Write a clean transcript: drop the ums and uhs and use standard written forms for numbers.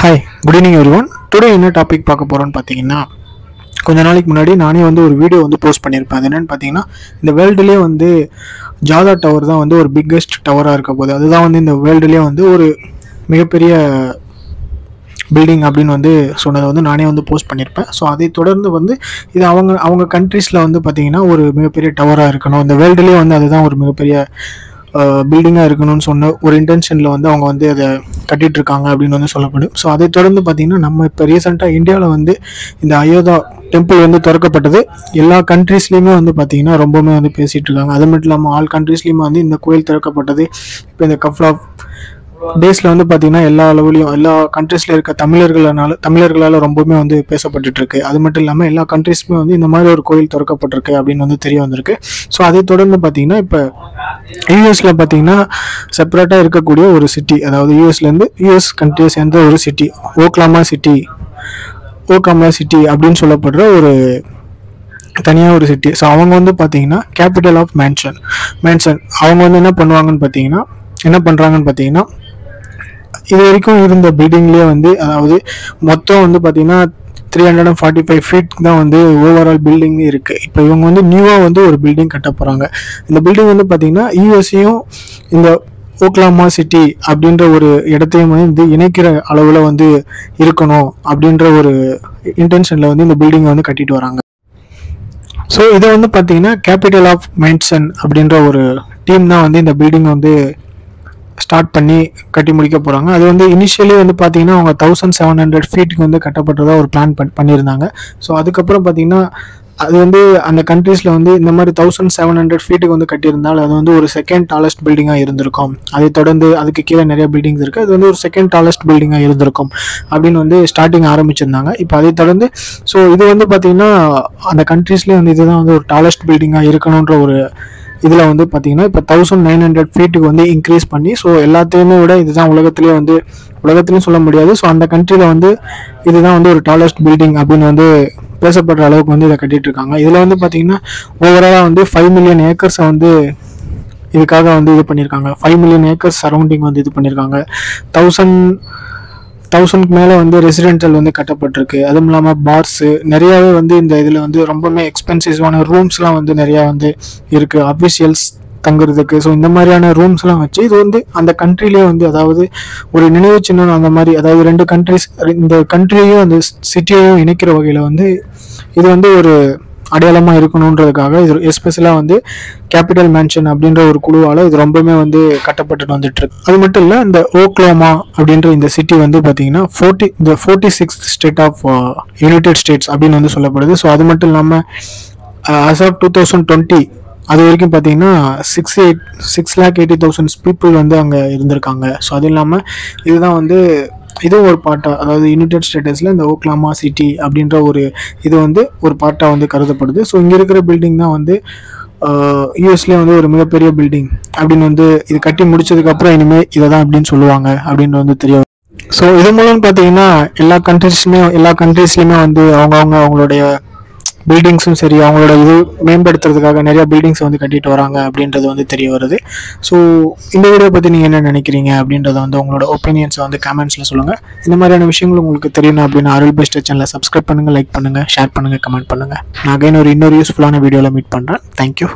Hi, good evening everyone. Today என்ன topic பார்க்க போகிறோன்னு பார்த்தீங்கன்னா, கொஞ்ச நாளைக்கு முன்னாடி நானே ஒரு வீடியோ போஸ்ட் பண்ணியிருப்பேன். அது என்னென்னு பார்த்தீங்கன்னா, இந்த வேர்ல்டுலேயே ஜாதா டவர் தான் ஒரு பிக்கெஸ்ட் டவராக இருக்க போகுது. அதுதான் இந்த வேர்ல்டுலேயே ஒரு மிகப்பெரிய பில்டிங் அப்படின்னு சொன்னதை நானே போஸ்ட் பண்ணியிருப்பேன். ஸோ அதை தொடர்ந்து இது அவங்க கண்ட்ரீஸில் பார்த்தீங்கன்னா ஒரு மிகப்பெரிய டவராக இருக்கணும், இந்த வேர்ல்டுலேயே அதுதான் ஒரு மிகப்பெரிய பில்டிங்காக இருக்கணும்னு சொன்ன ஒரு இன்டென்ஷனில் அவங்க அதை கட்டிகிட்டு இருக்காங்க அப்படின்னு சொல்லப்படும். ஸோ அதை தொடர்ந்து பார்த்திங்கன்னா, நம்ம இப்போ ரீசெண்டாக இந்தியாவில் இந்த அயோத்தா டெம்பிள் திறக்கப்பட்டது. எல்லா கண்ட்ரீஸ்லேயுமே பார்த்திங்கன்னா ரொம்பவுமே பேசிகிட்டு இருக்காங்க. அது மட்டும் இல்லாமல் ஆல் கண்ட்ரீஸ்லேயுமே இந்த கோயில் திறக்கப்பட்டது. இப்போ இந்த கப்ல் ஆஃப் டேஸில் பார்த்திங்கன்னா எல்லா லெவலையும் எல்லா கண்ட்ரீஸில் இருக்க தமிழர்களால் ரொம்பவுமே பேசப்பட்டு இருக்கு. அது மட்டும் இல்லாமல் எல்லா கண்ட்ரீஸுமே இந்த மாதிரி ஒரு கோயில் திறக்கப்பட்டிருக்கு அப்படின்னு தெரிய வந்திருக்கு. ஸோ அதை தொடர்ந்து பார்த்திங்கன்னா இப்போ யூஎஸில் பார்த்திங்கன்னா செப்பரேட்டாக இருக்கக்கூடிய ஒரு சிட்டி, அதாவது யூஎஸ் கண்ட்ரியை சேர்ந்த ஒரு சிட்டி, ஓக்லாமா சிட்டி அப்படின்னு சொல்லப்படுற ஒரு தனியாக ஒரு சிட்டி. ஸோ அவங்க பார்த்தீங்கன்னா கேபிட்டல் ஆஃப் மேன்ஷன். அவங்க என்ன பண்ணுறாங்கன்னு பார்த்தீங்கன்னா இது வரைக்கும் இருந்த பில்டிங்லேயே அதாவது மொத்தம் பார்த்தீங்கன்னா 345 ஃபீட் தான் ஓவரால் பில்டிங் இருக்குது. இப்போ இவங்க நியூவாக ஒரு பில்டிங் கட்ட போகிறாங்க. இந்த பில்டிங் பார்த்தீங்கன்னா யூஎஸ்ஸையும் இந்த ஓக்லாமா சிட்டி அப்படின்ற ஒரு இடத்தையும் இணைக்கிற அளவில் இருக்கணும் அப்படின்ற ஒரு இன்டென்ஷனில் இந்த பில்டிங்கை கட்டிட்டு வராங்க. ஸோ இதை பார்த்தீங்கன்னா கேபிட்டல் ஆஃப் மேன்ஷன் அப்படின்ற ஒரு டீம் தான் இந்த பில்டிங் ஸ்டார்ட் பண்ணி கட்டி முடிக்க போகிறாங்க. அது இனிஷியலி பார்த்தீங்கன்னா அவங்க 1700 ஃபீட்டுக்கு கட்டப்பட்டதாக ஒரு பிளான் பண்ணியிருந்தாங்க. ஸோ அதுக்கப்புறம் பார்த்தீங்கன்னா அது அந்த கண்ட்ரீஸில் இந்த மாதிரி 1700 ஃபீட்டுக்கு கட்டியிருந்தால் அது ஒரு செகண்ட் டாலஸ்ட் பில்டிங்காக இருந்திருக்கும். அதை தொடர்ந்து அதுக்கு கீழே நிறைய பில்டிங்ஸ் இருக்குது. அது ஒரு செகண்ட் டாலஸ்ட் பில்டிங்காக இருந்திருக்கும் அப்படின்னு ஸ்டார்டிங் ஆரம்பிச்சிருந்தாங்க. இப்போ அதை தொடர்ந்து ஸோ இது பார்த்தீங்கன்னா அந்த கண்ட்ரீஸ்லேயே இதுதான் ஒரு டாலஸ்ட் பில்டிங்காக இருக்கணுன்ற ஒரு இதில் பார்த்தீங்கன்னா இப்போ 1900 ஃபீட்டுக்கு இன்க்ரீஸ் பண்ணி, ஸோ எல்லாத்தையுமே விட இதுதான் உலகத்துலேயும் சொல்ல முடியாது. ஸோ அந்த கண்ட்ரியில் இதுதான் ஒரு டாலஸ்ட் பில்டிங் அப்படின்னு பேசப்படுற அளவுக்கு இதை கட்டிட்டு இருக்காங்க. இதில் பார்த்தீங்கன்னா ஓவராலாக 5 மில்லியன் ஏக்கர்ஸை இதுக்காக இது பண்ணியிருக்காங்க. 5 மில்லியன் ஏக்கர்ஸ் சரௌண்டிங் இது பண்ணியிருக்காங்க. 1000க்கு மேலே ரெசிடென்ஷியல் கட்டப்பட்டிருக்கு. அதுவும் இல்லாமல் பார்ஸு நிறையாவே இந்த இதில் ரொம்பவுமே எக்ஸ்பென்சிவான ரூம்ஸ்லாம் நிறையா இருக்குது, அஃபிஷியல்ஸ் தங்குறதுக்கு. ஸோ இந்த மாதிரியான ரூம்ஸ்லாம் வச்சு இது அந்த கண்ட்ரிலேயே அதாவது ஒரு நினைவு சின்னம் அந்த மாதிரி, அதாவது ரெண்டு கண்ட்ரிஸ், இந்த கண்ட்ரியையும் அந்த சிட்டியையும் இணைக்கிற வகையில் இது ஒரு அடையாளமாக இருக்கணுன்றதுக்காக இது எஸ்பெஷலாக கேபிட்டல் மேன்ஷன் அப்படின்ற ஒரு குழுவால் இது ரொம்பவுமே கட்டப்பட்டு வந்துட்டுருக்கு. அது மட்டும் இல்லை, இந்த ஓக்லாமா அப்படின்ற இந்த சிட்டி பார்த்தீங்கன்னா 46th state of United states அப்படின்னு சொல்லப்படுது. ஸோ அது மட்டும் இல்லாமல் as of 2020 அது வரைக்கும் பார்த்தீங்கன்னா 680,000 பீப்புள் அங்கே இருந்திருக்காங்க. ஸோ அது இல்லாமல் இதுதான் இதுவும் ஒரு பார்ட்டாக, அதாவது யுனைடெட் ஸ்டேட்டஸில் இந்த ஓக்லாமா சிட்டி அப்படின்ற ஒரு இது ஒரு பார்ட்டாக கருதப்படுது. ஸோ இங்கே இருக்கிற பில்டிங் தான் யூஎஸ்லேயே ஒரு மிகப்பெரிய பில்டிங் அப்படின்னு இது கட்டி முடிச்சதுக்கப்புறம் இனிமேல் இதை தான் அப்படின்னு சொல்லுவாங்க அப்படின்னு தெரியும். ஸோ இது மூலம் பார்த்தீங்கன்னா எல்லா கண்ட்ரீஸ்லையுமே அவங்களுடைய பில்டிங்ஸும் சரி, அவங்களோட இது மேம்படுத்துறதுக்காக நிறைய பில்டிங்ஸ் கட்டிட்டு வராங்க அப்படின்றது தெரிய வருது. ஸோ இந்த வீடியோ பற்றி நீங்கள் என்ன நினைக்கிறீங்க அப்படின்றத உங்களோட ஒப்பீனியன்ஸை கமெண்ட்ஸில் சொல்லுங்கள். இந்த மாதிரியான விஷயங்கள் உங்களுக்கு தெரியணும் அப்படின்னா அருள் பெஸ்ட் சேனலை சப்ஸ்கிரைப் பண்ணுங்கள், லைக் பண்ணுங்கள், ஷேர் பண்ணுங்கள், கமெண்ட் பண்ணுங்கள். நான் அகைன் இன்னொரு யூஸ்ஃபுல்லான வீடியோவில் மீட் பண்ணுறேன். தேங்க்யூ.